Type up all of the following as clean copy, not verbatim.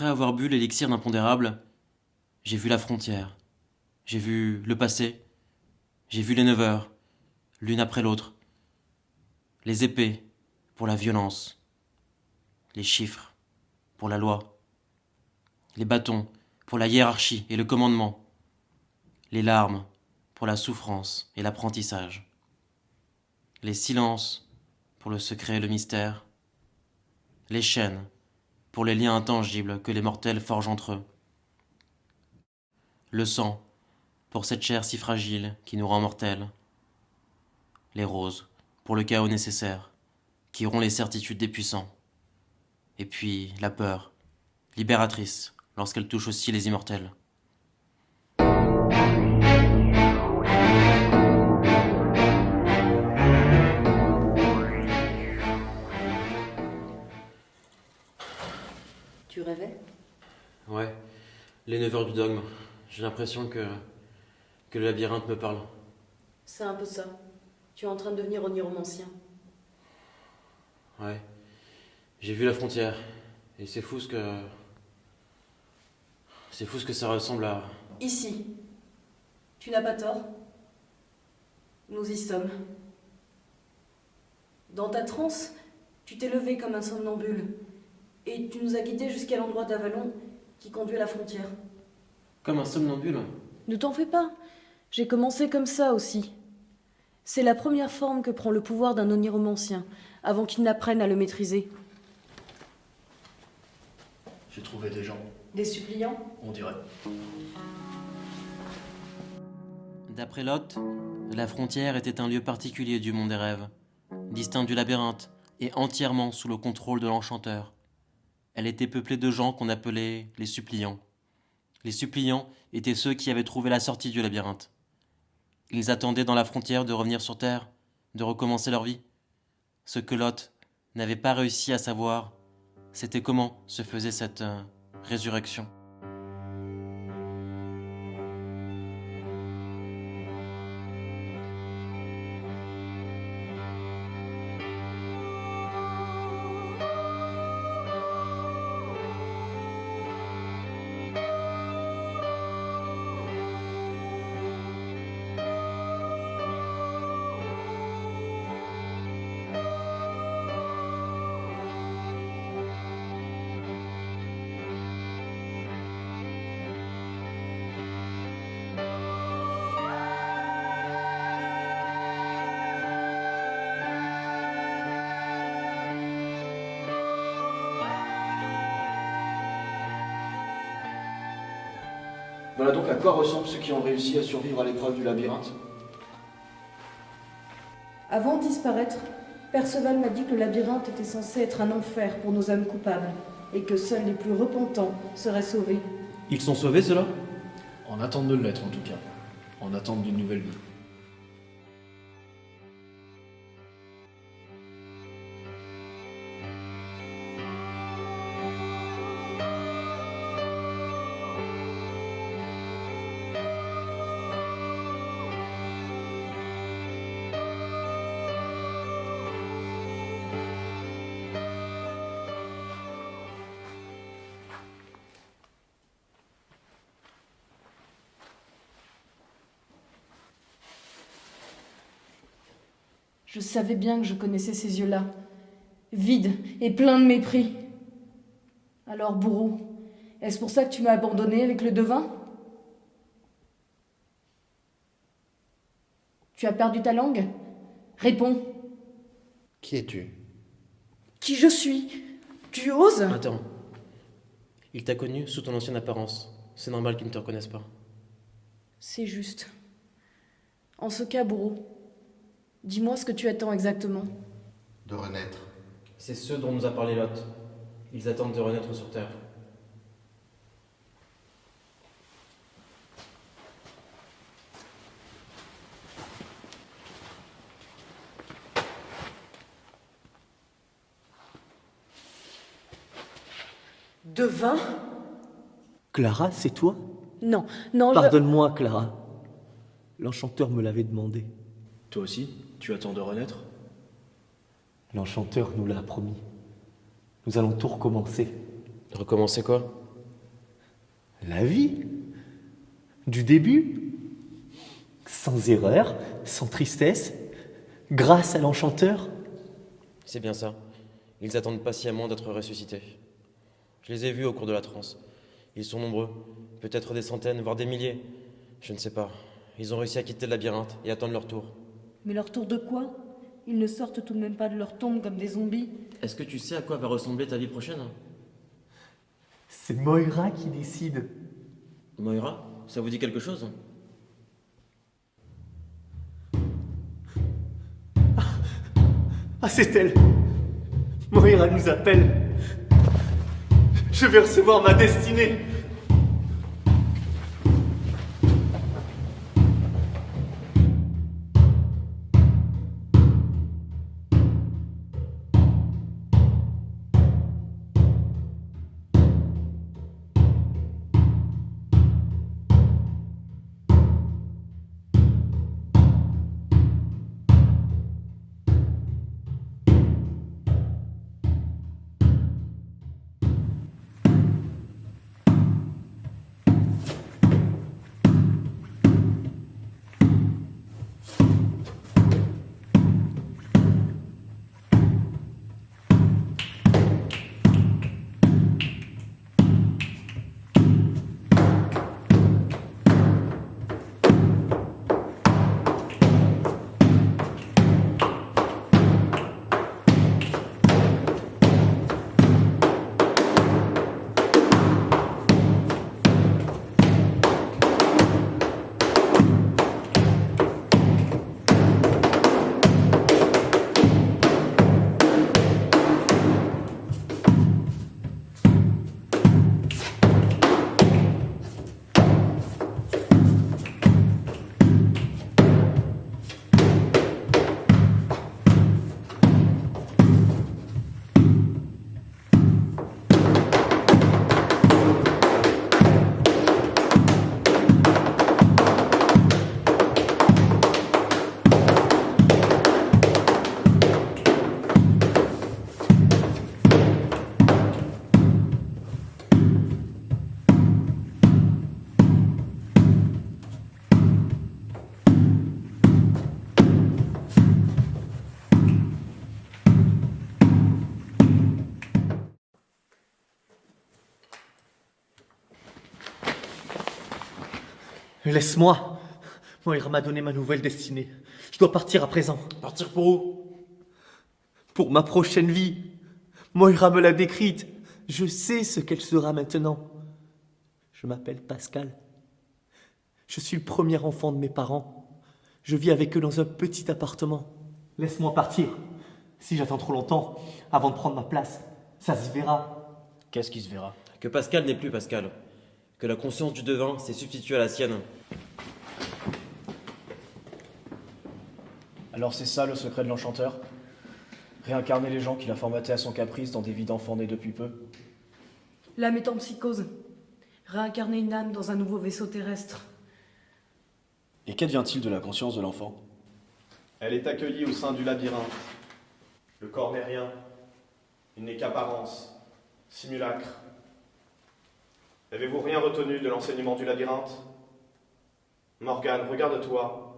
Après avoir bu l'élixir d'impondérable, j'ai vu la frontière, j'ai vu le passé, j'ai vu les 9 heures, l'une après l'autre, les épées pour la violence, les chiffres pour la loi, les bâtons pour la hiérarchie et le commandement, les larmes pour la souffrance et l'apprentissage, les silences pour le secret et le mystère, les chaînes pour les liens intangibles que les mortels forgent entre eux, le sang pour cette chair si fragile qui nous rend mortels, les roses pour le chaos nécessaire qui rompt les certitudes des puissants, et puis la peur, libératrice lorsqu'elle touche aussi les immortels. Tu rêvais? Ouais, les 9 heures du dogme. J'ai l'impression que le labyrinthe me parle. C'est un peu ça. Tu es en train de devenir oniromancien. Ouais. J'ai vu la frontière. Et c'est fou ce que. C'est fou ce que ça ressemble à. Ici. Tu n'as pas tort. Nous y sommes. Dans ta transe, tu t'es levé comme un somnambule. Et tu nous as guidés jusqu'à l'endroit d'Avalon qui conduit à la frontière. Comme un somnambule. Ne t'en fais pas. J'ai commencé comme ça aussi. C'est la première forme que prend le pouvoir d'un oniromancien, avant qu'il n'apprenne à le maîtriser. J'ai trouvé des gens, Des suppliants? on dirait. D'après Lot, la frontière était un lieu particulier du monde des rêves, distinct du labyrinthe et entièrement sous le contrôle de l'enchanteur. Elle était peuplée de gens qu'on appelait les suppliants. Les suppliants étaient ceux qui avaient trouvé la sortie du labyrinthe. Ils attendaient dans la frontière de revenir sur Terre, de recommencer leur vie. Ce que Lot n'avait pas réussi à savoir, c'était comment se faisait cette résurrection. Voilà donc à quoi ressemblent ceux qui ont réussi à survivre à l'épreuve du labyrinthe. Avant de disparaître, Perceval m'a dit que le labyrinthe était censé être un enfer pour nos âmes coupables, et que seuls les plus repentants seraient sauvés. Ils sont sauvés, ceux-là ? En attente de l'être en tout cas. En attente d'une nouvelle vie. Je savais bien que je connaissais ces yeux-là, vides et pleins de mépris. Alors, bourreau, est-ce pour ça que tu m'as abandonné avec le devin? Tu as perdu ta langue? Réponds. Qui es-tu? Qui je suis? Tu oses? Attends. Il t'a connu sous ton ancienne apparence. C'est normal qu'il ne te reconnaisse pas. C'est juste. En ce cas, bourreau, dis-moi ce que tu attends exactement. De renaître. C'est ceux dont nous a parlé Lot. Ils attendent de renaître sur Terre. Devin? Clara, c'est toi? Non, non, Pardonne-moi, Clara. L'enchanteur me l'avait demandé. Toi aussi, tu attends de renaître? L'enchanteur nous l'a promis. Nous allons tout recommencer. Recommencer quoi ? La vie. Du début. Sans erreur, sans tristesse, grâce à l'enchanteur. C'est bien ça. Ils attendent patiemment d'être ressuscités. Je les ai vus au cours de la transe. Ils sont nombreux, peut-être des centaines, voire des milliers. Je ne sais pas. Ils ont réussi à quitter le labyrinthe et attendent leur tour. Mais leur tour de quoi? Ils ne sortent tout de même pas de leur tombe comme des zombies. Est-ce que tu sais à quoi va ressembler ta vie prochaine? C'est Moira qui décide. Moira, ça vous dit quelque chose? Ah, c'est elle. Moira nous appelle. Je vais recevoir ma destinée. Laisse-moi. Moira m'a donné ma nouvelle destinée. Je dois partir à présent. Partir pour où? Pour ma prochaine vie. Moira me l'a décrite. Je sais ce qu'elle sera maintenant. Je m'appelle Pascal. Je suis le premier enfant de mes parents. Je vis avec eux dans un petit appartement. Laisse-moi partir. Si j'attends trop longtemps, avant de prendre ma place, ça se verra. Qu'est-ce qui se verra? Que Pascal n'est plus Pascal. Que la conscience du devin s'est substituée à la sienne. Alors c'est ça le secret de l'enchanteur? Réincarner les gens qu'il a formatés à son caprice dans des vies d'enfants nés depuis peu? La métempsychose. Réincarner une âme dans un nouveau vaisseau terrestre. Et qu'advient-il de la conscience de l'enfant? Elle est accueillie au sein du labyrinthe. Le corps n'est rien. Il n'est qu'apparence, simulacre. N'avez-vous rien retenu de l'enseignement du labyrinthe? Morgane, regarde-toi.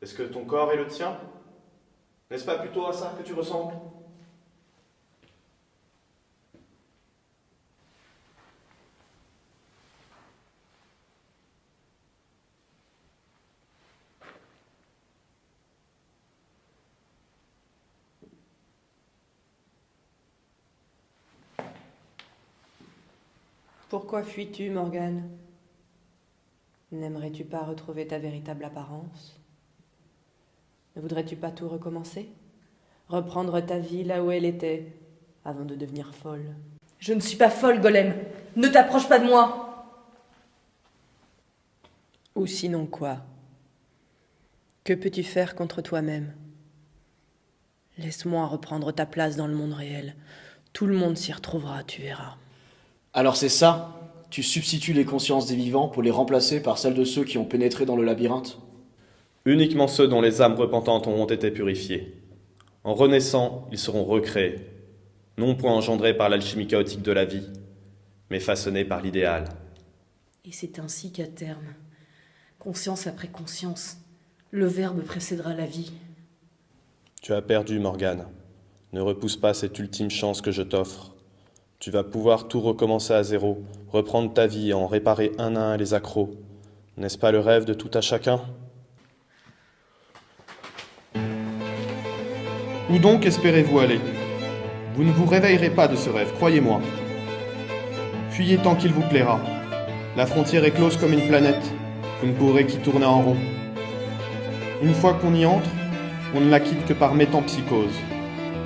Est-ce que ton corps est le tien? N'est-ce pas plutôt à ça que tu ressembles? Pourquoi fuis-tu, Morgane? N'aimerais-tu pas retrouver ta véritable apparence? Ne voudrais-tu pas tout recommencer? Reprendre ta vie là où elle était, avant de devenir folle? Je ne suis pas folle, Golem. Ne t'approche pas de moi. Ou sinon quoi? Que peux-tu faire contre toi-même? Laisse-moi reprendre ta place dans le monde réel. Tout le monde s'y retrouvera, tu verras. Alors c'est ça? Tu substitues les consciences des vivants pour les remplacer par celles de ceux qui ont pénétré dans le labyrinthe? Uniquement ceux dont les âmes repentantes ont été purifiées. En renaissant, ils seront recréés, non point engendrés par l'alchimie chaotique de la vie, mais façonnés par l'idéal. Et c'est ainsi qu'à terme, conscience après conscience, le verbe précédera la vie. Tu as perdu, Morgane. Ne repousse pas cette ultime chance que je t'offre. Tu vas pouvoir tout recommencer à zéro, reprendre ta vie et en réparer un à un les accros. N'est-ce pas le rêve de tout à chacun ? Où donc espérez-vous aller ? Vous ne vous réveillerez pas de ce rêve, croyez-moi. Fuyez tant qu'il vous plaira. La frontière est close comme une planète. Vous ne pourrez qu'y tourner en rond. Une fois qu'on y entre, on ne la quitte que par métempsychose,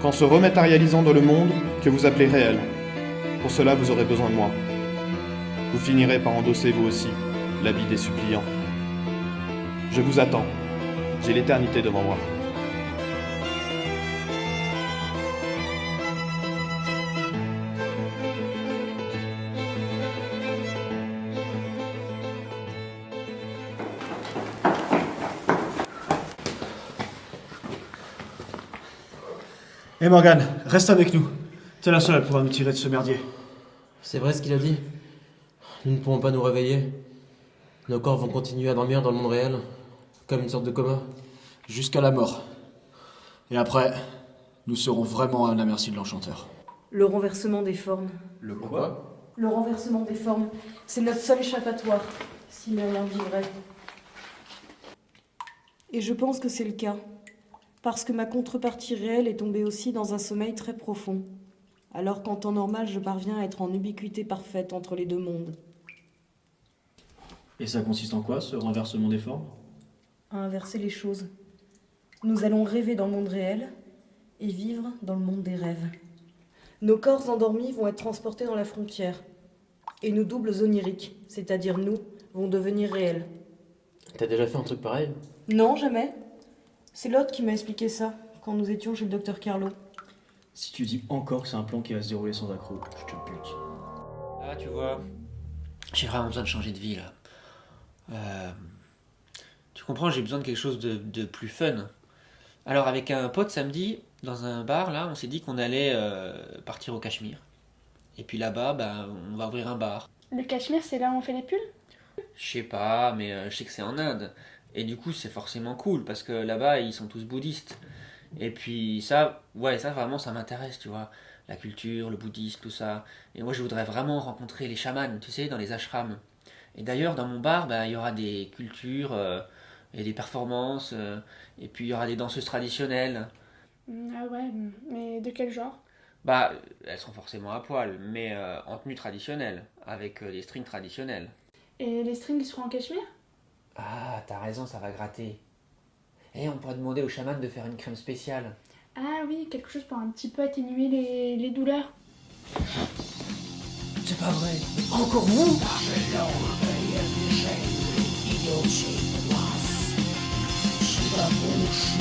qu'en se rematérialisant dans le monde que vous appelez réel. Pour cela, vous aurez besoin de moi. Vous finirez par endosser vous aussi l'habit des suppliants. Je vous attends. J'ai l'éternité devant moi. Hé Morgane, reste avec nous. T'es la seule à pouvoir nous tirer de ce merdier. C'est vrai ce qu'il a dit. Nous ne pourrons pas nous réveiller. Nos corps vont continuer à dormir dans le monde réel, comme une sorte de coma. Jusqu'à la mort. Et après, nous serons vraiment à la merci de l'enchanteur. Le renversement des formes. Le quoi ? Le renversement des formes, c'est notre seul échappatoire, si Myriam vivrait. Et je pense que c'est le cas, parce que ma contrepartie réelle est tombée aussi dans un sommeil très profond, alors qu'en temps normal, je parviens à être en ubiquité parfaite entre les deux mondes. Et ça consiste en quoi, ce renversement des formes ? À inverser les choses. Nous allons rêver dans le monde réel et vivre dans le monde des rêves. Nos corps endormis vont être transportés dans la frontière, et nos doubles oniriques, c'est-à-dire nous, vont devenir réels. T'as déjà fait un truc pareil ? Non, jamais. C'est l'autre qui m'a expliqué ça, quand nous étions chez le docteur Carlo. Si tu dis encore que c'est un plan qui va se dérouler sans accroc, je te bute. Ah, tu vois, j'ai vraiment besoin de changer de vie, là. Tu comprends, j'ai besoin de quelque chose de plus fun. Alors, avec un pote, samedi, dans un bar, là, on s'est dit qu'on allait partir au Cachemire. Et puis là-bas, on va ouvrir un bar. Le Cachemire, c'est là où on fait les pulls? Je sais pas, mais je sais que c'est en Inde. Et du coup, c'est forcément cool, parce que là-bas, ils sont tous bouddhistes. Et puis ça vraiment, ça m'intéresse, tu vois. La culture, le bouddhisme, tout ça. Et moi, je voudrais vraiment rencontrer les chamans, tu sais, dans les ashrams. Et d'ailleurs, dans mon bar, il y aura des cultures et des performances. Et puis, il y aura des danseuses traditionnelles. Ah ouais, mais de quel genre? Elles seront forcément à poil, mais en tenue traditionnelle, avec des strings traditionnels. Et les strings, ils seront en cachemire? Ah, t'as raison, ça va gratter. Et on pourrait demander au chaman de faire une crème spéciale. Ah oui, quelque chose pour un petit peu atténuer les douleurs. C'est pas vrai. Encore vous? Idiotie, was? Schieber Busch,